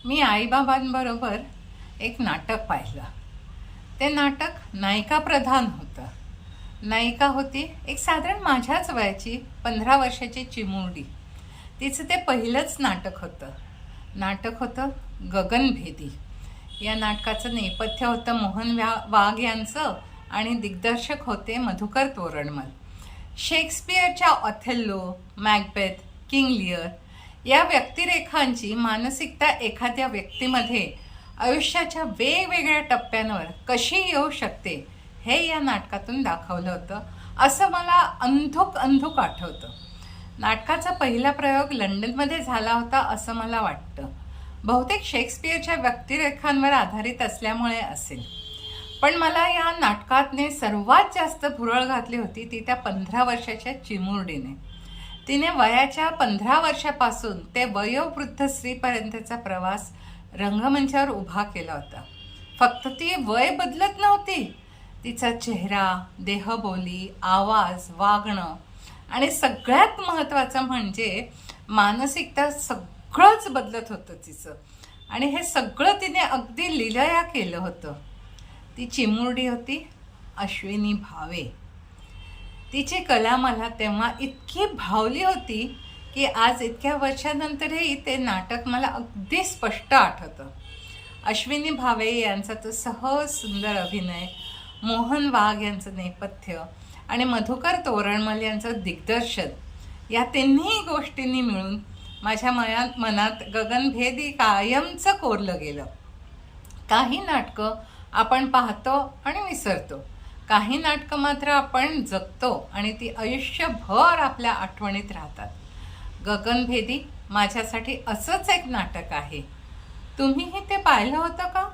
मी आईबाबांबरोबर एक नाटक पाहिलं. ते नाटक नायिका प्रधान होतं. नायिका होती एक साधारण माझ्याच वयाची 15 वर्षाची चिमुरडी. तिचं ते पहिलंच नाटक होतं. नाटक होतं गगनभेदी. या नाटकाचं नेपथ्य होतं मोहन वाघ यांचं आणि दिग्दर्शक होते मधुकर तोरणमल. शेक्सपियरच्या ऑथेल्लो, मॅकबेथ, किंग लिअर या व्यक्तिरेखांची मानसिकता एखाद्या व्यक्तीमध्ये आयुष्याच्या वेगवेगळ्या टप्प्यांवर कशी येऊ शकते हे या नाटकातून दाखवलं होतं असं मला अंधुक आठवतं. नाटकाचा पहिला प्रयोग लंडनमध्ये झाला होता असं मला वाटतं. बहुतेक शेक्सपियरच्या व्यक्तिरेखांवर आधारित असल्यामुळे असेल. पण मला या नाटकातने सर्वात जास्त भुरळ घातली होती ती त्या 15 वर्षाच्या चिमुरडीने. तिने वयाच्या 15 वर्षापासून ते वयोवृद्ध स्त्रीपर्यंतचा प्रवास रंगमंचावर उभा केला होता. फक्त ती वय बदलत नव्हती, तिचा चेहरा, देहबोली, आवाज, वागणं आणि सगळ्यात महत्त्वाचं म्हणजे मानसिकता सगळंच बदलत होतं तिचं. आणि हे सगळं तिने अगदी लीलया केलं होतं. ती चिमुरडी होती अश्विनी भावे. तिची कला मला तेव्हा इतकी भावली होती की आज इतक्या वर्षानंतरही ते नाटक मला अगदी स्पष्ट आठवतं. अश्विनी भावे यांचा तो सहज सुंदर अभिनय, मोहन वाघ यांचं नेपथ्य आणि मधुकर तोरणमल यांचं दिग्दर्शन या तिन्ही गोष्टींनी मिळून माझ्या मनात गगनभेदी कायमचं कोरलं गेलं. काही नाटकं आपण पाहतो आणि विसरतो, काही नाटकं मात्र आपण जगतो आणि ती आयुष्यभर आपल्या आठवणीत राहतात. गगनभेदी माझ्यासाठी असंच एक नाटक आहे. तुम्हीही ते पाहिलं होतं का?